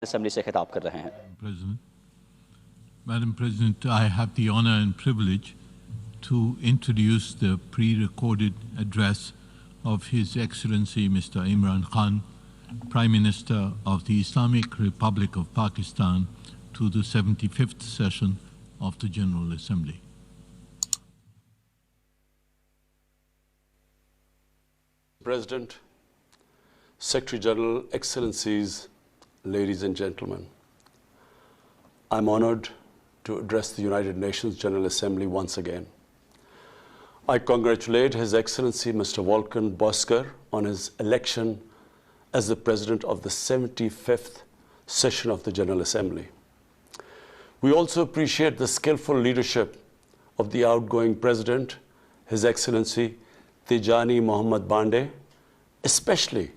Assembly سے خطاب کر رہے ہیں. Madam President, I have the honor and privilege to introduce the pre-recorded address of His Excellency Mr. Imran Khan, Prime Minister of the Islamic Republic of Pakistan, to the 75th session of the General Assembly. President, Secretary General, Excellencies, ladies and gentlemen, I'm honored to address the United Nations General Assembly once again. I congratulate His Excellency Mr. Volkan Bozkır on his election as the President of the 75th session of the General Assembly. We also appreciate the skillful leadership of the outgoing President, His Excellency Tijani Mohammad Bande, especially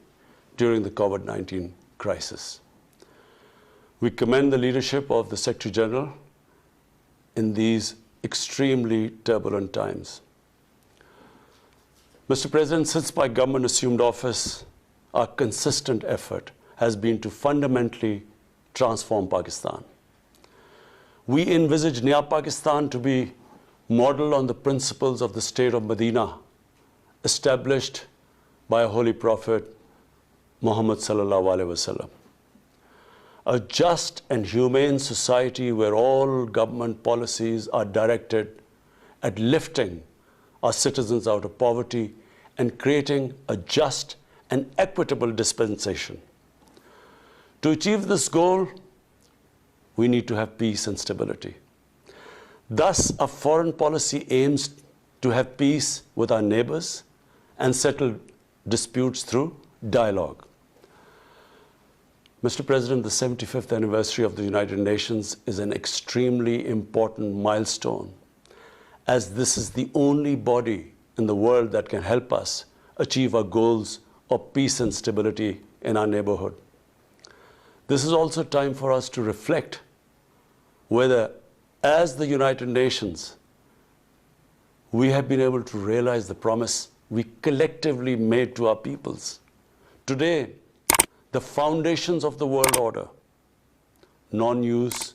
during the COVID-19 crisis. We commend the leadership of the Secretary General in these extremely turbulent times. Mr. President, since my government assumed office, our consistent effort has been to fundamentally transform Pakistan. We envisage Naya Pakistan to be modeled on the principles of the state of Medina, established by Holy Prophet Muhammad sallallahu alaihi wasallam. A just and humane society where all government policies are directed at lifting our citizens out of poverty and creating a just and equitable dispensation. To achieve this goal, we need to have peace and stability. Thus, our foreign policy aims to have peace with our neighbors and settle disputes through dialogue. Mr. President, the 75th anniversary of the United Nations is an extremely important milestone, as this is the only body in the world that can help us achieve our goals of peace and stability in our neighborhood. This is also time for us to reflect whether, as the United Nations, we have been able to realize the promise we collectively made to our peoples. Today, the foundations of the world order, non-use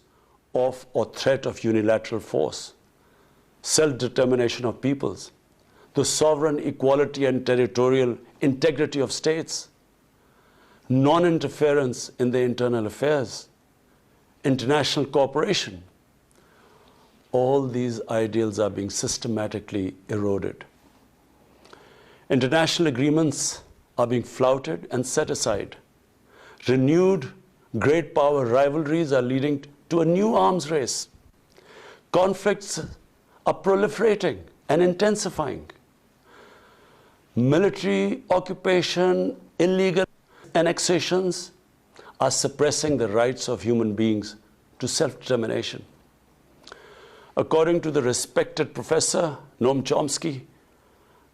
of or threat of unilateral force, self-determination of peoples, the sovereign equality and territorial integrity of states, non-interference in their internal affairs, international cooperation, all these ideals are being systematically eroded. International agreements are being flouted and set aside. Renewed great power rivalries are leading to a new arms race. Conflicts are proliferating and intensifying. Military occupation, illegal annexations are suppressing the rights of human beings to self-determination. According to the respected professor Noam Chomsky,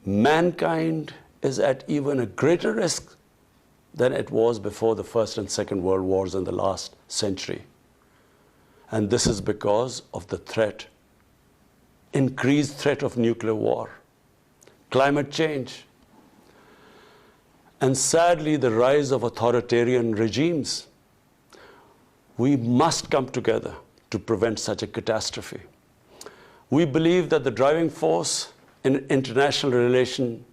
mankind is at even a greater risk than it was before the First and Second World Wars in the last century. And this is because of the threat, increased threat of nuclear war, climate change, and sadly the rise of authoritarian regimes. We must come together to prevent such a catastrophe. We believe that the driving force in international relations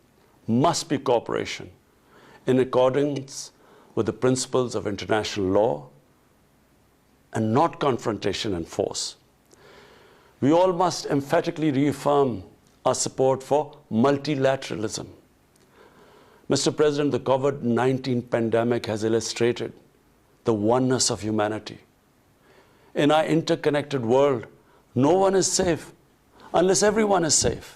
must be cooperation, in accordance with the principles of international law and not confrontation and force. We all must emphatically reaffirm our support for multilateralism. Mr. President, the COVID-19 pandemic has illustrated the oneness of humanity. In our interconnected world, no one is safe unless everyone is safe.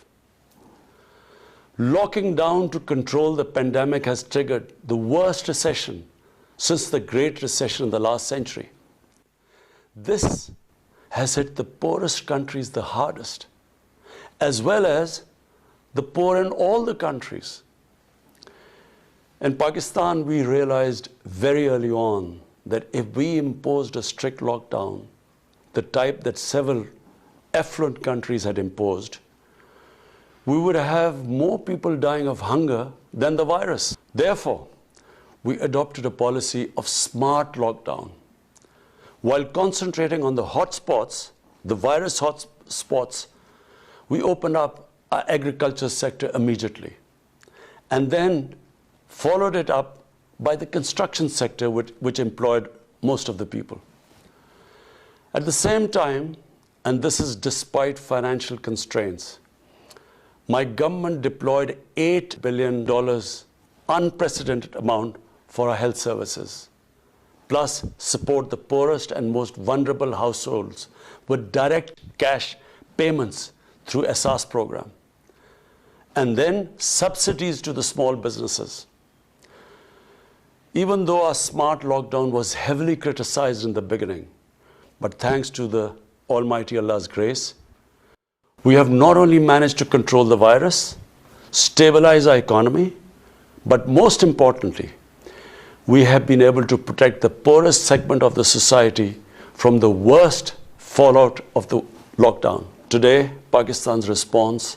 Locking down to control the pandemic has triggered the worst recession since the Great Recession in the last century. This has hit the poorest countries the hardest, as well as the poor in all the countries. In Pakistan, we realized very early on that if we imposed a strict lockdown, the type that several affluent countries had imposed, we would have more people dying of hunger than the virus. Therefore, we adopted a policy of smart lockdown While concentrating on the hotspots, the virus hotspots, we opened up our agriculture sector immediately, and then followed it up by the construction sector, which employed most of the people. At the same time, and this is despite financial constraints, my government deployed $8 billion, unprecedented amount, for our health services, plus support the poorest and most vulnerable households with direct cash payments through SARS program, and then subsidies to the small businesses. Even though our smart lockdown was heavily criticized in the beginning, but thanks to the Almighty Allah's grace, we have not only managed to control the virus, stabilize our economy, but most importantly, we have been able to protect the poorest segment of the society from the worst fallout of the lockdown. Today, Pakistan's response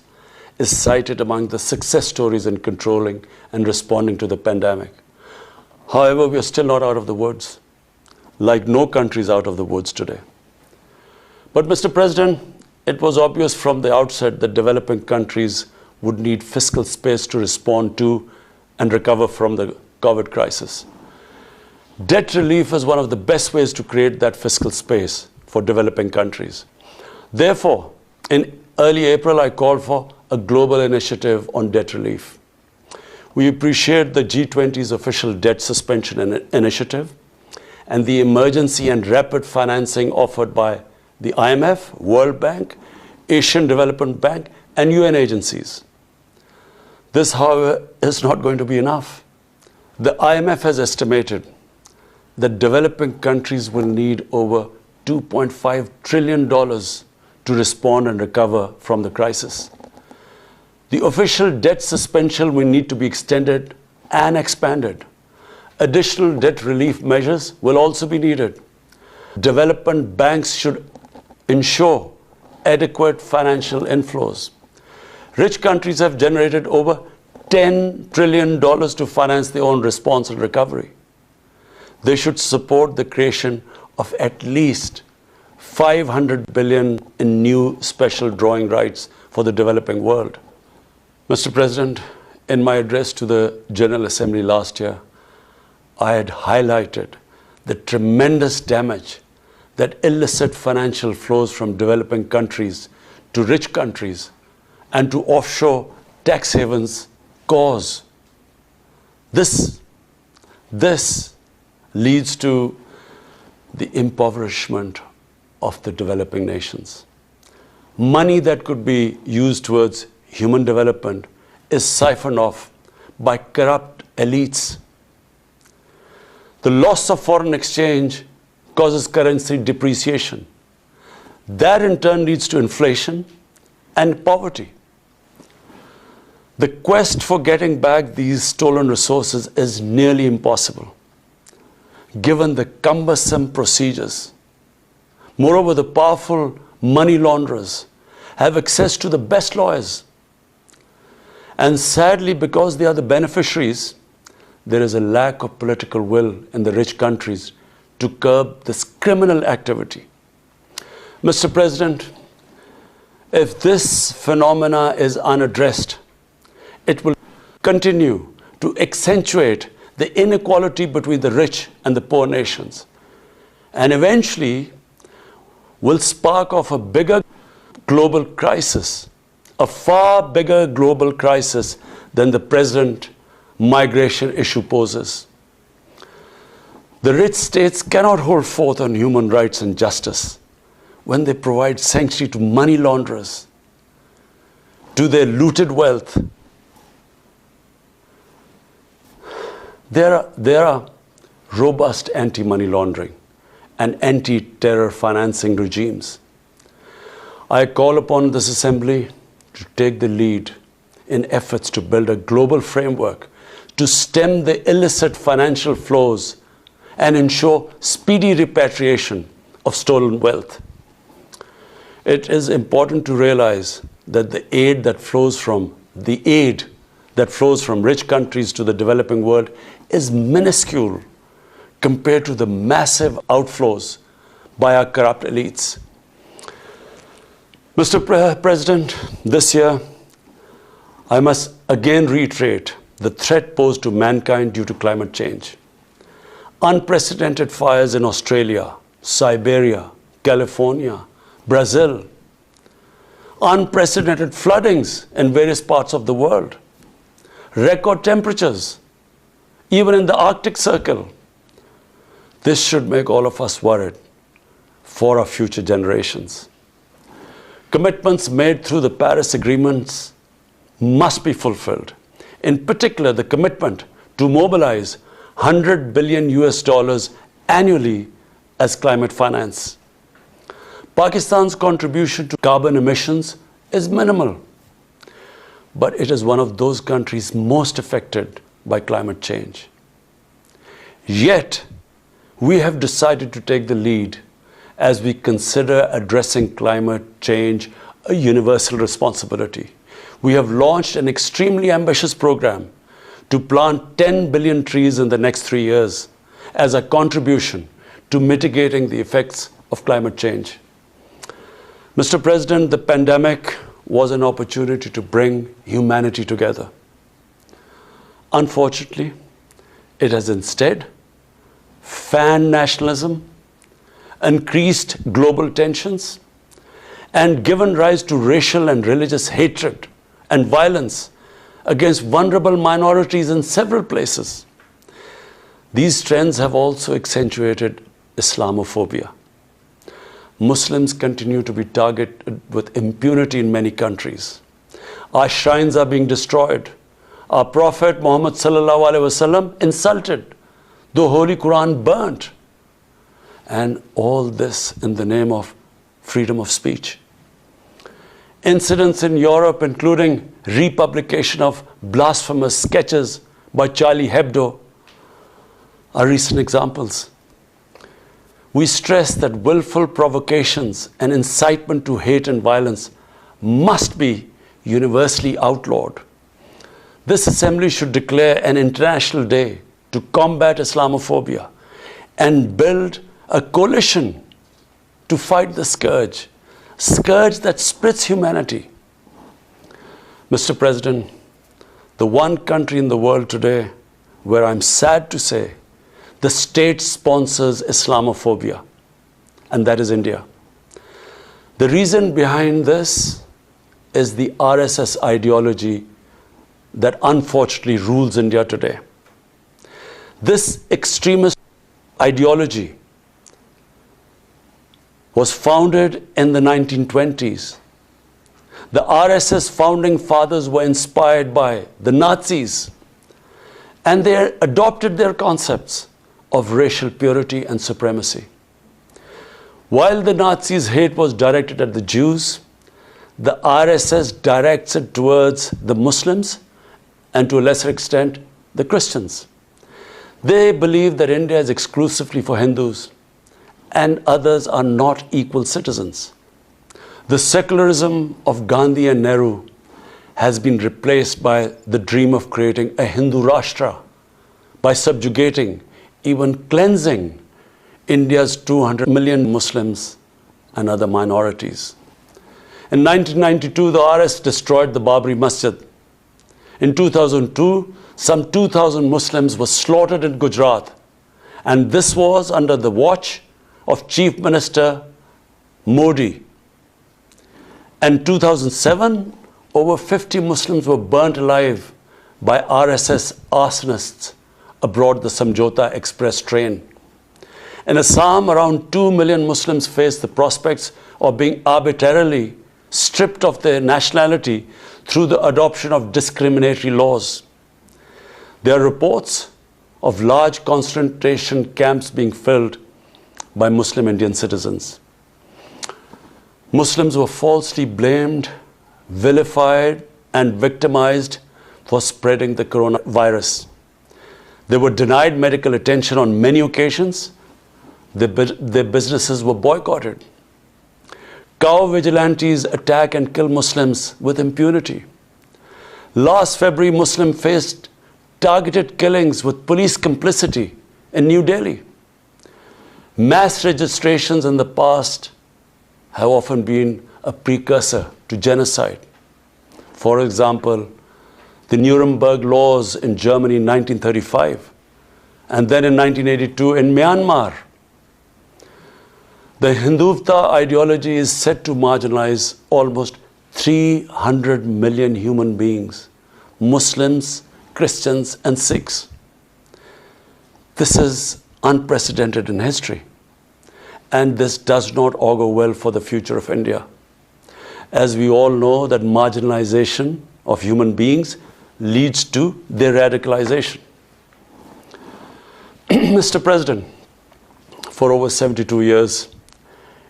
is cited among the success stories in controlling and responding to the pandemic. However, we are still not out of the woods, like no country is out of the woods today. But Mr. President, it was obvious from the outset that developing countries would need fiscal space to respond to and recover from the COVID crisis. Debt relief is one of the best ways to create that fiscal space for developing countries. Therefore, in early April, I called for a global initiative on debt relief. We appreciate the G20's official debt suspension initiative and the emergency and rapid financing offered by the IMF, World Bank, Asian Development Bank, and UN agencies. This, however, is not going to be enough. The IMF has estimated that developing countries will need over $2.5 trillion to respond and recover from the crisis. The official debt suspension will need to be extended and expanded. Additional debt relief measures will also be needed. Development banks should ensure adequate financial inflows. Rich countries have generated over $10 trillion to finance their own response and recovery. They should support the creation of at least $500 billion in new special drawing rights for the developing world. Mr. President, in my address to the General Assembly last year, I had highlighted the tremendous damage that illicit financial flows from developing countries to rich countries and to offshore tax havens cause. This leads to the impoverishment of the developing nations. Money that could be used towards human development is siphoned off by corrupt elites. The loss of foreign exchange causes currency depreciation. That in turn leads to inflation and poverty. The quest for getting back these stolen resources is nearly impossible, given the cumbersome procedures. Moreover, the powerful money launderers have access to the best lawyers. And sadly, because they are the beneficiaries, there is a lack of political will in the rich countries to curb this criminal activity. Mr. President, if this phenomena is unaddressed, it will continue to accentuate the inequality between the rich and the poor nations, and eventually will spark off a bigger global crisis, a far bigger global crisis than the present migration issue poses. The rich states cannot hold forth on human rights and justice when they provide sanctuary to money launderers, to their looted wealth. There are robust anti-money laundering and anti-terror financing regimes. I call upon this Assembly to take the lead in efforts to build a global framework to stem the illicit financial flows and ensure speedy repatriation of stolen wealth. It is important to realize that the aid that flows from rich countries to the developing world is minuscule compared to the massive outflows by our corrupt elites. Mr. President, this year, I must again reiterate the threat posed to mankind due to climate change. Unprecedented fires in Australia, Siberia, California, Brazil. Unprecedented floodings in various parts of the world. Record temperatures, even in the Arctic Circle. This should make all of us worried for our future generations. Commitments made through the Paris agreements must be fulfilled. In particular, the commitment to mobilize $100 billion annually as climate finance. Pakistan's contribution to carbon emissions is minimal, but it is one of those countries most affected by climate change. Yet, we have decided to take the lead as we consider addressing climate change a universal responsibility. We have launched an extremely ambitious program to plant 10 billion trees in the next 3 years as a contribution to mitigating the effects of climate change. Mr. President, the pandemic was an opportunity to bring humanity together. Unfortunately, it has instead fanned nationalism, increased global tensions, and given rise to racial and religious hatred and violence against vulnerable minorities in several places. These trends have also accentuated Islamophobia. Muslims continue to be targeted with impunity in many countries. Our shrines are being destroyed. Our Prophet Muhammad sallallahu alaihi wasallam insulted. The Holy Quran burnt. And all this in the name of freedom of speech. Incidents in Europe, including republication of blasphemous sketches by Charlie Hebdo, are recent examples. We stress that willful provocations and incitement to hate and violence must be universally outlawed. This assembly should declare an international day to combat Islamophobia and build a coalition to fight the scourge that splits humanity. Mr. President, the one country in the world today where I'm sad to say the state sponsors Islamophobia, and that is India. The reason behind this is the RSS ideology that unfortunately rules India today. This extremist ideology was founded in the 1920s. The RSS founding fathers were inspired by the Nazis, and they adopted their concepts of racial purity and supremacy. While the Nazis' hate was directed at the Jews, the RSS directs it towards the Muslims and to a lesser extent, the Christians. They believe that India is exclusively for Hindus and others are not equal citizens. The secularism of Gandhi and Nehru has been replaced by the dream of creating a Hindu Rashtra by subjugating, even cleansing, India's 200 million Muslims and other minorities. In 1992, the RS destroyed the Babri Masjid. In 2002, some 2,000 Muslims were slaughtered in Gujarat, and this was under the watch of Chief Minister Modi. In 2007, over 50 Muslims were burnt alive by RSS arsonists aboard the Samjhauta Express train. In Assam, around 2 million Muslims face the prospects of being arbitrarily stripped of their nationality through the adoption of discriminatory laws. There are reports of large concentration camps being filled by Muslim Indian citizens. Muslims were falsely blamed, vilified, and victimized for spreading the coronavirus. They were denied medical attention on many occasions. Their businesses were boycotted. Cow vigilantes attack and kill Muslims with impunity. Last February, Muslims faced targeted killings with police complicity in New Delhi. Mass registrations in the past have often been a precursor to genocide. For example, the Nuremberg laws in Germany in 1935, and then in 1982 in Myanmar. The Hindutva ideology is said to marginalize almost 300 million human beings, Muslims, Christians, and Sikhs. This is unprecedented in history, and this does not augur well for the future of India. As we all know, that marginalization of human beings leads to their radicalization. Mr. President, for over 72 years,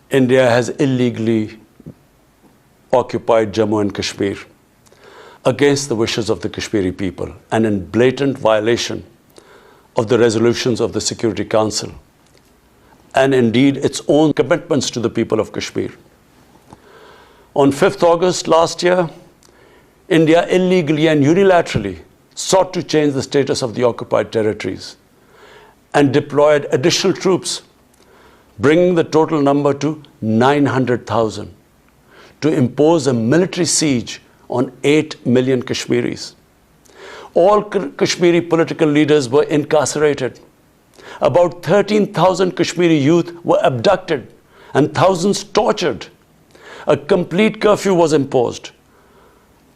India has illegally occupied Jammu and Kashmir against the wishes of the Kashmiri people and in blatant violation of the resolutions of the Security Council and indeed its own commitments to the people of Kashmir. On 5th August last year, India illegally and unilaterally sought to change the status of the occupied territories and deployed additional troops, bringing the total number to 900,000, to impose a military siege on 8 million Kashmiris. All Kashmiri political leaders were incarcerated. About 13,000 Kashmiri youth were abducted and thousands tortured. A complete curfew was imposed,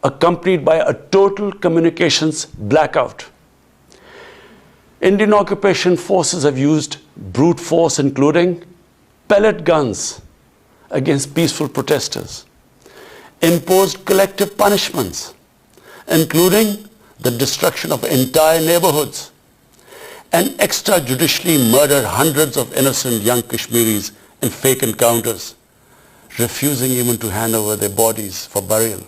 accompanied by a total communications blackout. Indian occupation forces have used brute force, including pellet guns against peaceful protesters, imposed collective punishments, including the destruction of entire neighborhoods, and extrajudicially murdered hundreds of innocent young Kashmiris in fake encounters, refusing even to hand over their bodies for burial.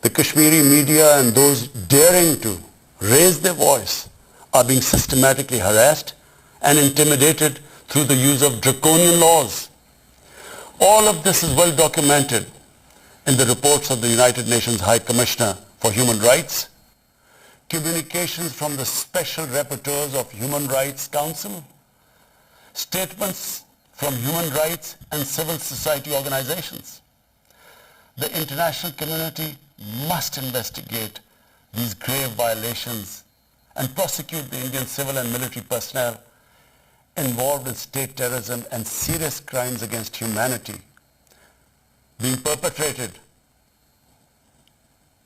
The Kashmiri media and those daring to raise their voice are being systematically harassed and intimidated through the use of draconian laws. All of this is well documented in the reports of the United Nations High Commissioner for Human Rights, communications from the Special Rapporteurs of Human Rights Council, statements from human rights and civil society organizations. The international community must investigate these grave violations and prosecute the Indian civil and military personnel involved in state terrorism and serious crimes against humanity being perpetrated,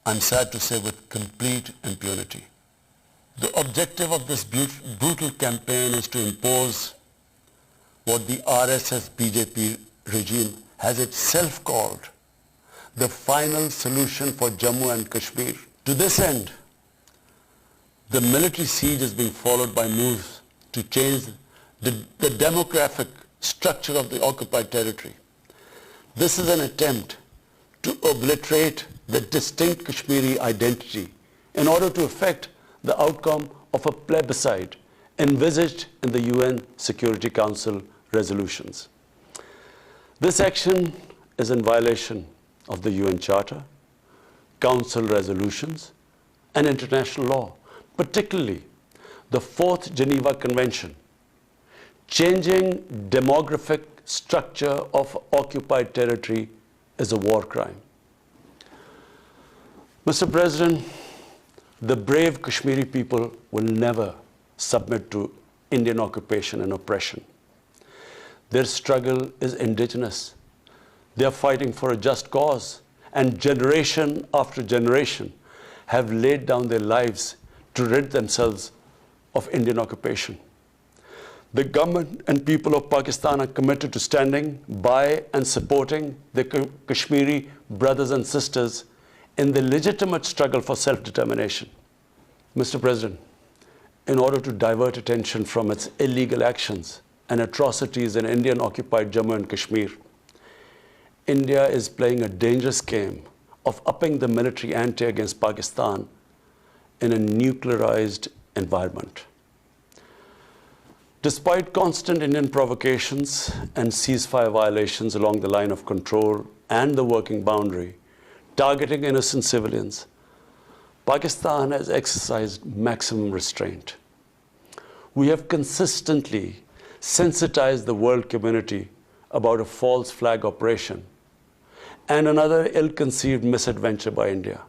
I'm sad to say, with complete impunity. The objective of this brutal campaign is to impose what the RSS-BJP regime has itself called the final solution for Jammu and Kashmir. To this end, the military siege is being followed by moves to change the demographic structure of the occupied territory. This is an attempt to obliterate the distinct Kashmiri identity in order to affect the outcome of a plebiscite envisaged in the UN Security Council resolutions. This action is in violation of the UN Charter, Council resolutions, and international law, particularly the 4th Geneva Convention. Changing demographic structure of occupied territory is a war crime. Mr. President, the brave Kashmiri people will never submit to Indian occupation and oppression. Their struggle is indigenous. They are fighting for a just cause, and generation after generation have laid down their lives to rid themselves of Indian occupation. The government and people of Pakistan are committed to standing by and supporting their Kashmiri brothers and sisters in the legitimate struggle for self-determination. Mr. President, in order to divert attention from its illegal actions and atrocities in Indian-occupied Jammu and Kashmir, India is playing a dangerous game of upping the military ante against Pakistan in a nuclearized environment. Despite constant Indian provocations and ceasefire violations along the line of control and the working boundary, targeting innocent civilians, Pakistan has exercised maximum restraint. We have consistently sensitized the world community about a false flag operation and another ill-conceived misadventure by India.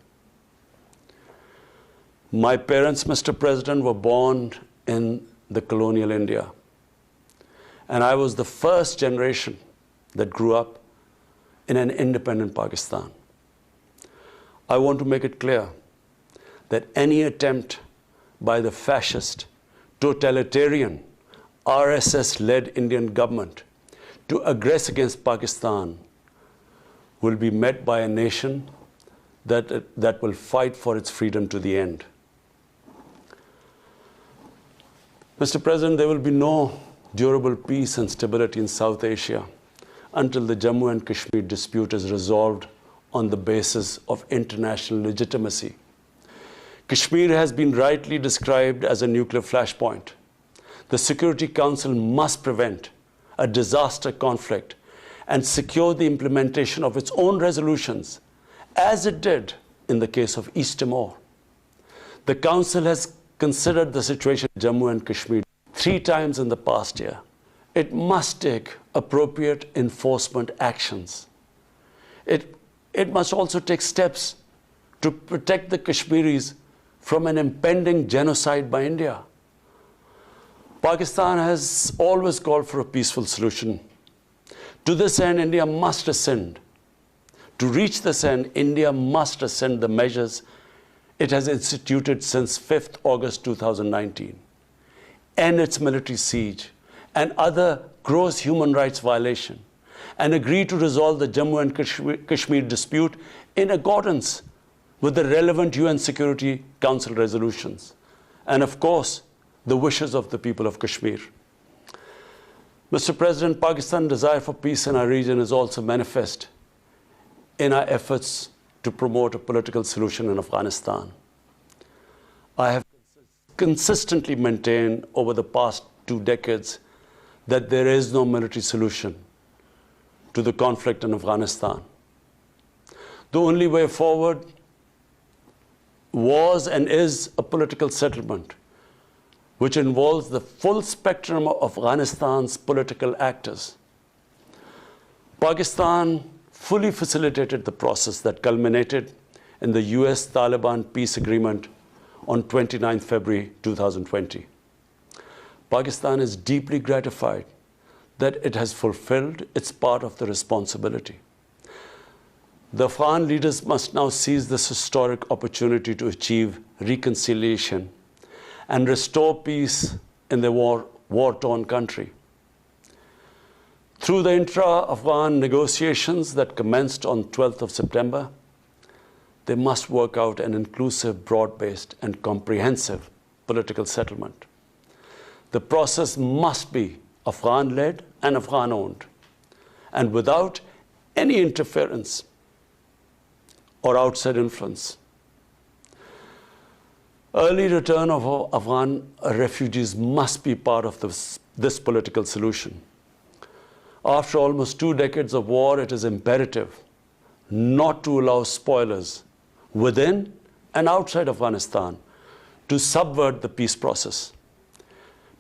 My parents, Mr. President, were born in the colonial India, and I was the first generation that grew up in an independent Pakistan. I want to make it clear that any attempt by the fascist, totalitarian, RSS-led Indian government to aggress against Pakistan will be met by a nation that will fight for its freedom to the end. Mr. President, there will be no durable peace and stability in South Asia until the Jammu and Kashmir dispute is resolved on the basis of international legitimacy. Kashmir has been rightly described as a nuclear flashpoint. The Security Council must prevent a disaster conflict and secure the implementation of its own resolutions, as it did in the case of East Timor. The Council has considered the situation in Jammu and Kashmir 3 times in the past year. It must take appropriate enforcement actions. It must also take steps to protect the Kashmiris from an impending genocide by India. Pakistan has always called for a peaceful solution. To this end, India must rescind. To reach this end, India must rescind the measures it has instituted since 5th August 2019, end its military siege and other gross human rights violation, and agree to resolve the Jammu and Kashmir dispute in accordance with the relevant UN Security Council resolutions, and of course, the wishes of the people of Kashmir. Mr. President, Pakistan's desire for peace in our region is also manifest in our efforts to promote a political solution in Afghanistan. I have consistently maintained over the past 2 decades that there is no military solution to the conflict in Afghanistan. The only way forward was and is a political settlement which involves the full spectrum of Afghanistan's political actors. Pakistan fully facilitated the process that culminated in the US-Taliban peace agreement on 29 February 2020. Pakistan is deeply gratified that it has fulfilled its part of the responsibility. The Afghan leaders must now seize this historic opportunity to achieve reconciliation and restore peace in the war-torn country. Through the intra-Afghan negotiations that commenced on 12th of September, they must work out an inclusive, broad-based, and comprehensive political settlement. The process must be Afghan-led and Afghan-owned, and without any interference or outside influence. Early return of Afghan refugees must be part of this political solution. After almost 2 decades of war, it is imperative not to allow spoilers within and outside Afghanistan to subvert the peace process.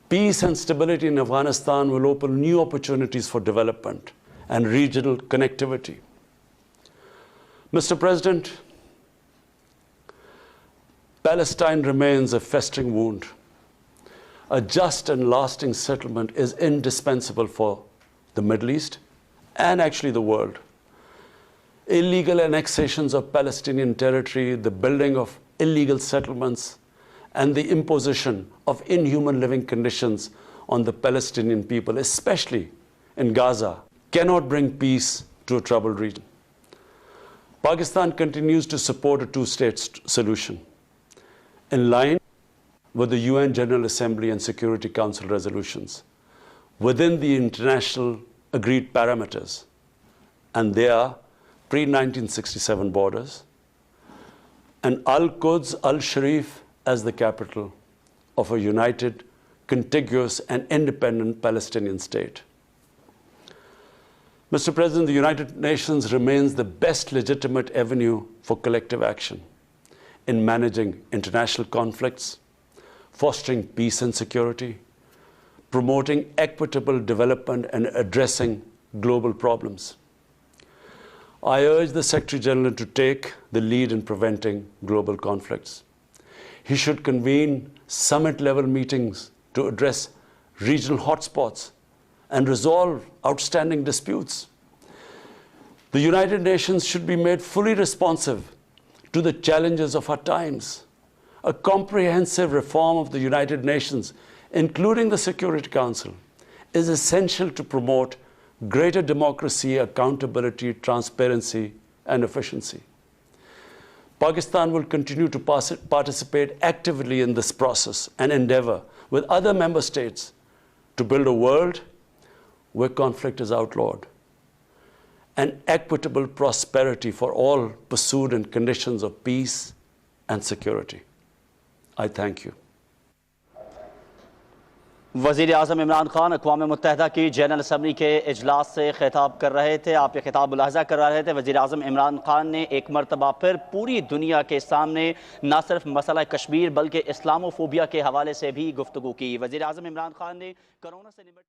Peace and stability in Afghanistan will open new opportunities for development and regional connectivity. Mr. President, Palestine remains a festering wound. A just and lasting settlement is indispensable for the Middle East and actually the world. Illegal annexations of Palestinian territory, the building of illegal settlements, and the imposition of inhuman living conditions on the Palestinian people, especially in Gaza, cannot bring peace to a troubled region. Pakistan continues to support a 2-state solution in line with the UN General Assembly and Security Council resolutions within the international agreed parameters, and they are pre-1967 borders, and Al-Quds, Al-Sharif as the capital of a united, contiguous, and independent Palestinian state. Mr. President, the United Nations remains the best legitimate avenue for collective action in managing international conflicts, fostering peace and security, promoting equitable development and addressing global problems. I urge the Secretary General to take the lead in preventing global conflicts. He should convene summit-level meetings to address regional hotspots and resolve outstanding disputes. The United Nations should be made fully responsive to the challenges of our times. A comprehensive reform of the United Nations, including the Security Council, is essential to promote greater democracy, accountability, transparency, and efficiency. Pakistan will continue to participate actively in this process and endeavor with other member states to build a world where conflict is outlawed and equitable prosperity for all pursued in conditions of peace and security. I thank you. वज़ीर आज़म इमरान खान अक़वाम मुत्तहिदा की general assembly के इजलास से खिताब कर रहे थे। आप ये खिताब मुलाहज़ा करवा रहे थे। वज़ीर आज़म इमरान खान ने एक मरतबा फिर पूरी दुनिया के सामने न सिर्फ मसला कश्मीर बल्कि इस्लामोफोबिया के हवाले से भी गुफ्तगू की। वज़ीर आज़म इमरान खान ने कोरोना से निपट